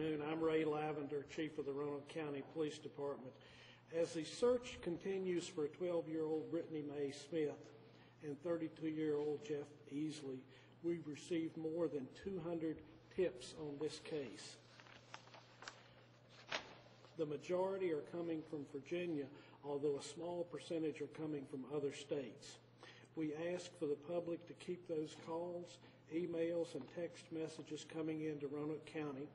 I'm Ray Lavender, Chief of the Roanoke County Police Department. As the search continues for 12-year-old Brittany Mae Smith and 32-year-old Jeff Easley, we've received more than 200 tips on this case. The majority are coming from Virginia, although a small percentage are coming from other states. We ask for the public to keep those calls, emails, and text messages coming into Roanoke County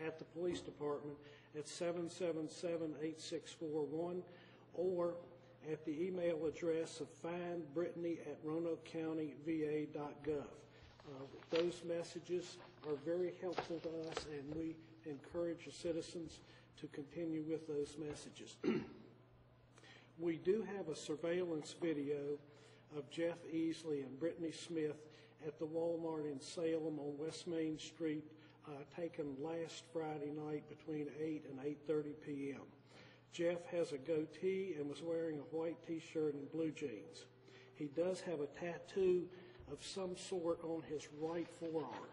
at the police department at 777-8641 or at the email address of findbrittany@roanokecountyva.gov. Those messages are very helpful to us, and we encourage the citizens to continue with those messages. We do have a surveillance video of Jeff Easley and Brittany Smith at the Walmart in Salem on West Main Street, taken last Friday night between 8 and 8:30 p.m. Jeff has a goatee and was wearing a white T-shirt and blue jeans. He does have a tattoo of some sort on his right forearm.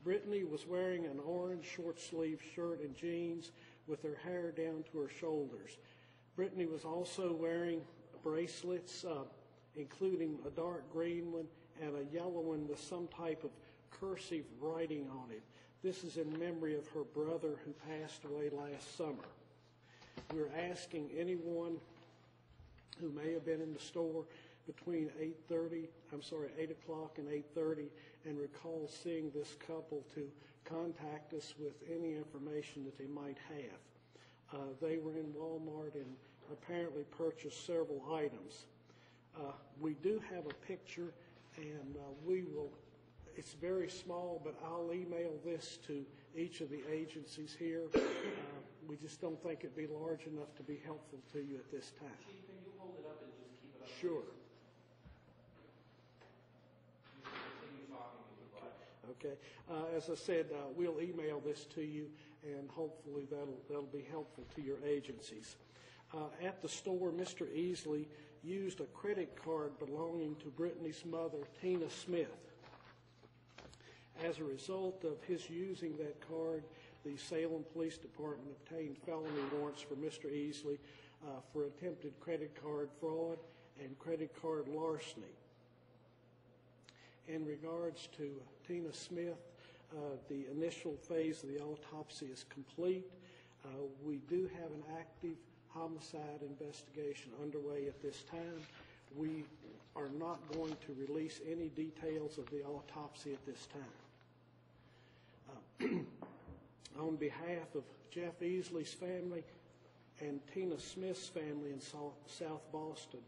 Brittany was wearing an orange short-sleeve shirt and jeans with her hair down to her shoulders. Brittany was also wearing bracelets, including a dark green one and a yellow one with some type of cursive writing on it. This is in memory of her brother who passed away last summer. We're asking anyone who may have been in the store between 8 o'clock and 8:30 and recall seeing this couple to contact us with any information that they might have. They were in Walmart and apparently purchased several items. We do have a picture, and it's very small, but I'll email this to each of the agencies here. We just don't think it'd be large enough to be helpful to you at this time. Chief, can you hold it up and just keep it up? Sure. You can continue talking if you'd like. Okay. As I said, we'll email this to you, and hopefully that'll be helpful to your agencies. At the store, Mr. Easley used a credit card belonging to Brittany's mother, Tina Smith. As a result of his using that card, the Salem Police Department obtained felony warrants for Mr. Easley for attempted credit card fraud and credit card larceny. In regards to Tina Smith, the initial phase of the autopsy is complete. We do have an active homicide investigation underway at this time. We are not going to release any details of the autopsy at this time. On behalf of Jeff Easley's family and Tina Smith's family in South Boston,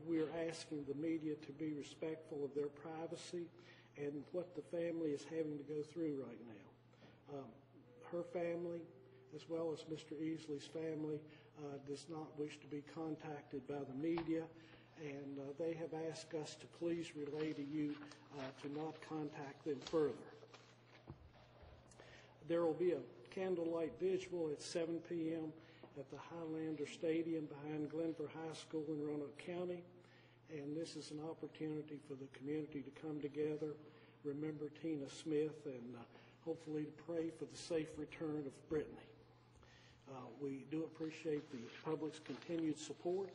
we're asking the media to be respectful of their privacy and what the family is having to go through right now. Her family, as well as Mr. Easley's family, does not wish to be contacted by the media, and they have asked us to please relay to you to not contact them further. There will be a candlelight vigil at 7 p.m. at the Highlander Stadium behind Glenver High School in Roanoke County, and this is an opportunity for the community to come together, remember Tina Smith, and hopefully to pray for the safe return of Brittany. We do appreciate the public's continued support.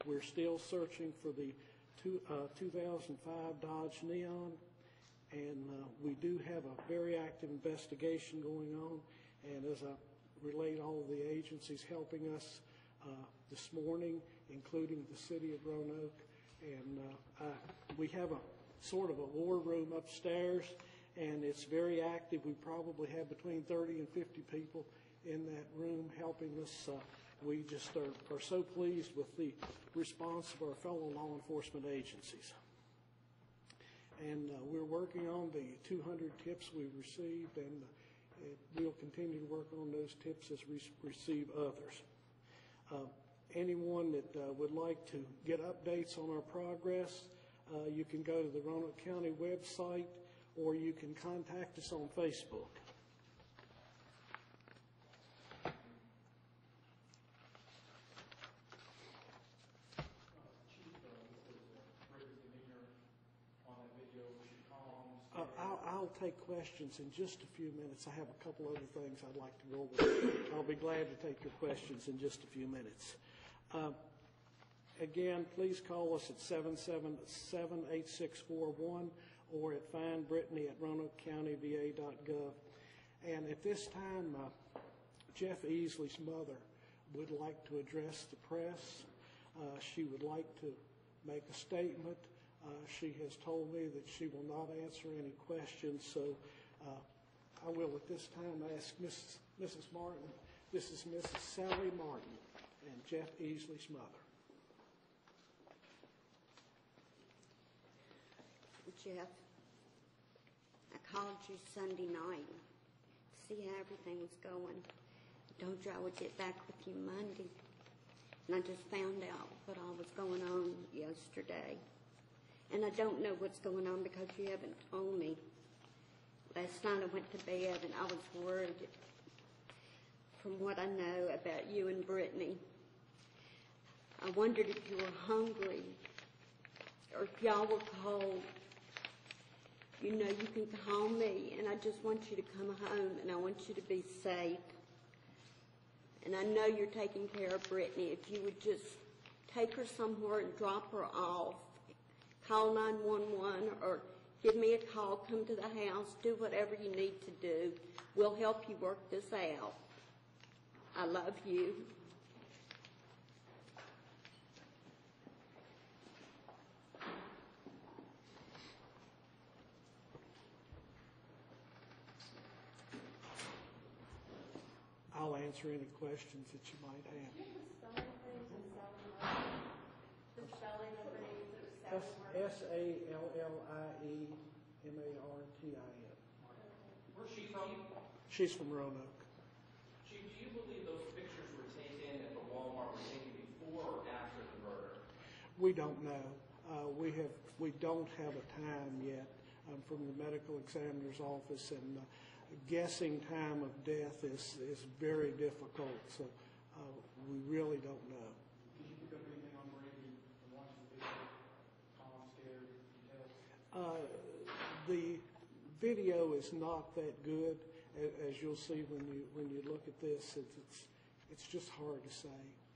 We're still searching for the 2005 Dodge Neon, and we do have a very active investigation going on, and as I relate all of the agencies helping us this morning, including the city of Roanoke, and we have a sort of a war room upstairs, and it's very active. We probably have between 30 and 50 people in that room helping us. We just are so pleased with the response of our fellow law enforcement agencies. And we're working on the 200 tips we received, and we'll continue to work on those tips as we receive others. Anyone that would like to get updates on our progress, you can go to the Roanoke County website, or you can contact us on Facebook. take questions in just a few minutes. I have a couple other things I'd like to go over. I'll be glad to take your questions in just a few minutes. Again, please call us at 777-8641 or at findbrittany@roanokecountyva.gov. And at this time, Jeff Easley's mother would like to address the press. She would like to make a statement. She has told me that she will not answer any questions, so I will at this time ask Mrs. Martin. This is Mrs. Sally Martin and Jeff Easley's mother. Jeff, I called you Sunday night to see how everything was going. I told you I would get back with you Monday, and I just found out what all was going on yesterday. And I don't know what's going on because you haven't told me. Last night I went to bed and I was worried from what I know about you and Brittany. I wondered if you were hungry or if y'all were cold. You know you can call me, and I just want you to come home, and I want you to be safe. And I know you're taking care of Brittany. If you would just take her somewhere and drop her off, call 911 or give me a call, come to the house, do whatever you need to do. We'll help you work this out. I love you. I'll answer any questions that you might have. Can you spell things and Sally Martin? The spelling of her name, is it Sally Martin? Salliemartin. Where's she from? She's from Roanoke. Chief, do you believe those pictures were taken at the Walmart were taken before or after the murder? We don't know. We don't have a time yet from the medical examiner's office, and guessing time of death is very difficult. So we really don't know. Did you pick up anything on Brady and watching the video? Calm, scared, details? The video is not that good, as you'll see when you look at this. It's just hard to say.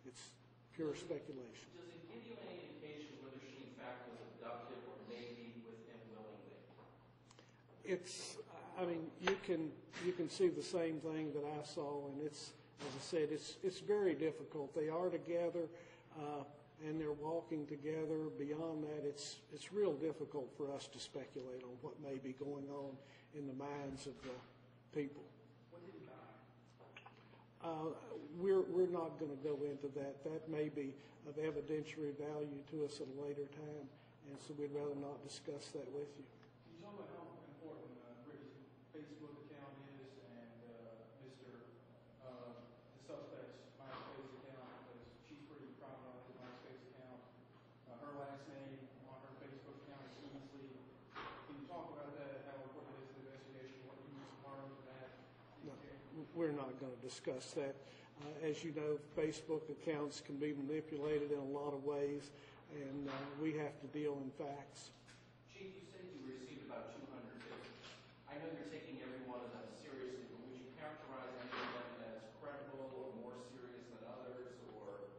It's pure speculation. Does it give you any indication whether she in fact was abducted or maybe with him willingly? I mean, you can see the same thing that I saw, and it's, as I said, it's very difficult. They are together, and they're walking together. Beyond that, it's real difficult for us to speculate on what may be going on in the minds of the people. When did he die? We're not going to go into that. That may be of evidentiary value to us at a later time, and so we'd rather not discuss that with you. Can you talk about how important Brittany's Facebook account is and the suspect's MySpace account? Because she's pretty prominent on his MySpace account. Her last name on her Facebook account is Easley. Can you talk about that, how important it is to the investigation, what you learned from that? No, we're not going to discuss that. As you know, Facebook accounts can be manipulated in a lot of ways, and we have to deal in facts. Chief, you said you received about 200 tips. I know you're taking every one of them seriously, but would you characterize any of them as credible or more serious than others, or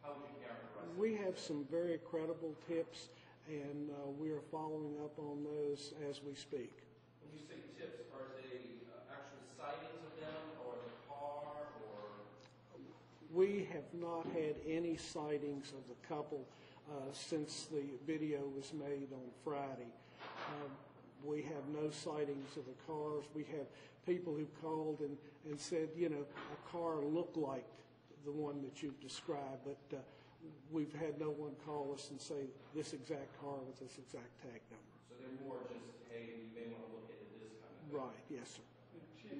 how would you characterize them? We have some very credible tips, and we are following up on those as we speak. When you say tips, are they actual sightings of them, or the car, or? We have not had any sightings of the couple since the video was made on Friday. We have no sightings of the cars. We have people who called and said, you know, a car looked like the one that you've described, but we've had no one call us and say this exact car with this exact tag number. So they're more just, hey, you may want to look into this kind of thing. Right, yes, sir. Chief,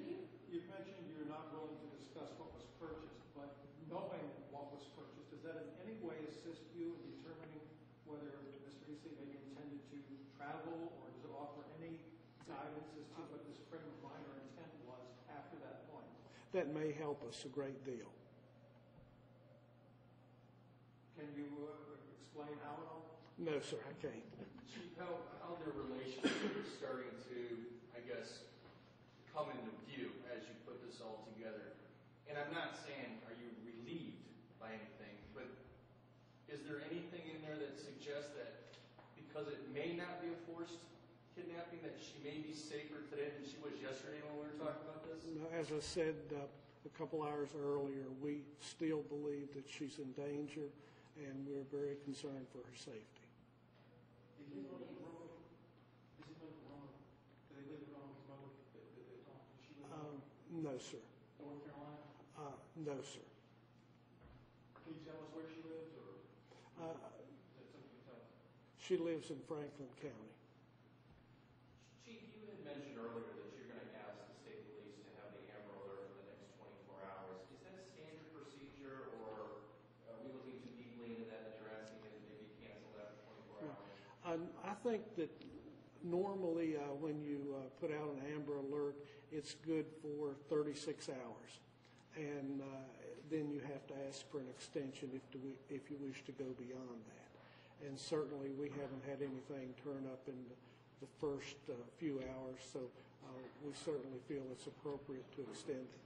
you've mentioned you're not willing to discuss what was purchased, but knowing what was purchased, does that in any way assist you in determining whether Mr. Easley maybe intended to travel, or does it offer any guidance as to what this frame of mind or intent was after that point? That may help us a great deal. Can you explain how at all? No, sir, I can't. Chief, how their relationship is starting to, I guess, come into view as you put this all together? And I'm not saying, are you relieved by anything, but is there anything in there that suggests that because it may not be a forced kidnapping, that she may be safer today than she was yesterday when we were talking about this? No, as I said a couple hours earlier, we still believe that she's in danger, and we're very concerned for her safety. Did he live in Rome? Does he live in Rome? Do they live in Rome? His mother, did they talk? Does she live in Rome? No, sir. North Carolina? No, sir. Can you tell us where she lives, or is that something you can tell us? She lives in Franklin County. Chief, you had mentioned earlier that you're going to ask the state police to have the Amber Alert for the next 24 hours. Is that standard procedure, or are we looking too deeply into that you're asking them to maybe cancel that for 24 hours? I think that normally when you put out an Amber Alert, it's good for 36 hours. And then you have to ask for an extension if you wish to go beyond that. And certainly we haven't had anything turn up in the first few hours, so we certainly feel it's appropriate to extend it.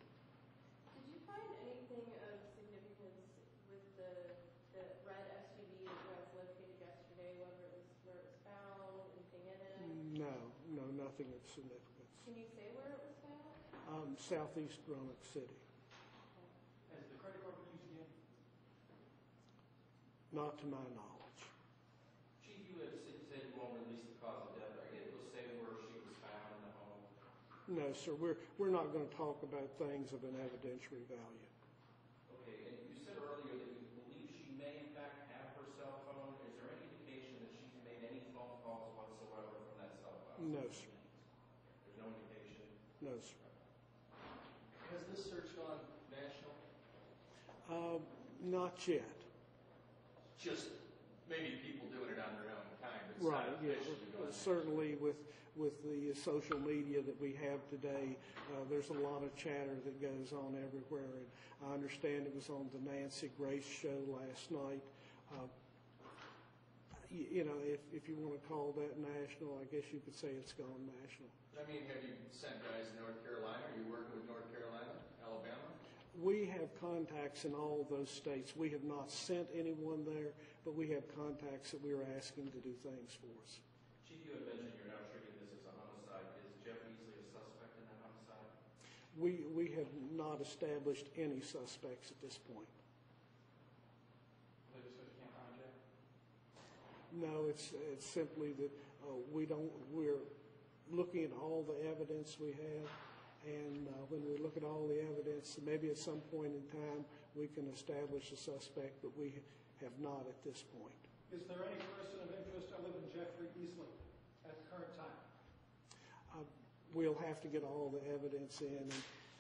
Did you find anything of significance with the red SUV that was located yesterday, whether it was where it was found, anything in it? No, nothing of significance. Can you say where it was found? Southeast Roanoke City. Has the credit card been used again? Not to my knowledge. Chief, you had said you won't release the cause of death. Are you able to say where she was found in the home? No, sir. We're not going to talk about things of an evidentiary value. Okay, and you said earlier that you believe she may in fact have her cell phone. Is there any indication that she's made any phone calls whatsoever from that cell phone? No, sir. There's no indication? No, sir. Has this search gone national? Not yet. Just maybe people doing it on their own time. It's Right. not Yeah. officially going Certainly with the social media that we have today, there's a lot of chatter that goes on everywhere. And I understand it was on the Nancy Grace show last night. If you want to call that national, I guess you could say it's gone national. I mean, have you sent guys to North Carolina? Are you working with North Carolina, Alabama? We have contacts in all of those states. We have not sent anyone there, but we have contacts that we are asking to do things for us. Chief, you had mentioned you're now treating this as a homicide. Is Jeff Easley a suspect in that homicide? We have not established any suspects at this point. They just said you can't find Jeff? No, it's simply that we're looking at all the evidence we have, and when we look at all the evidence, maybe at some point in time we can establish a suspect, but we have not at this point. Is there any person of interest other than Jeffrey Easley at the current time? We'll have to get all the evidence in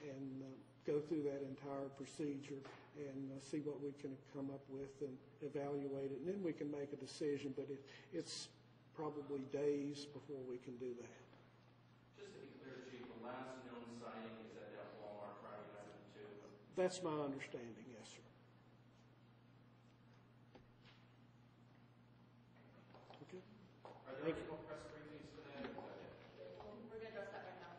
and go through that entire procedure and see what we can come up with and evaluate it, and then we can make a decision, but it's probably days before we can do that. Just to be clear, Chief, the last known sighting is at that Walmart Friday night at 2. That's my understanding, yes, sir. Okay. Are there any more press briefings today? We're going to address that right now.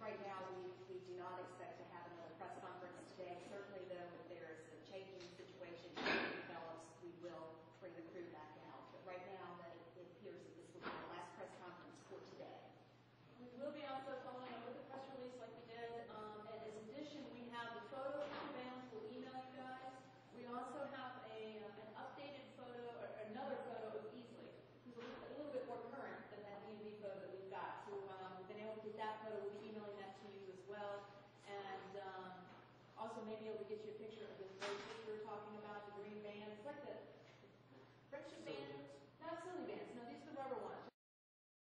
Right now, we do not expect to have another press conference today. Certainly, though, if there is a changing situation that develops, we will bring the crew back out. But right now, it appears that this will be the last press conference for today. We will be also following up with a press release like we did. And as addition, we have the photo of surveillance. We'll email you guys. We also have an updated photo, or another photo of Easley, who's a little bit more current than that V&V photo that we've got. So we've been able to get that photo. We'll be emailing that to you as well. And also maybe able to get you a picture of the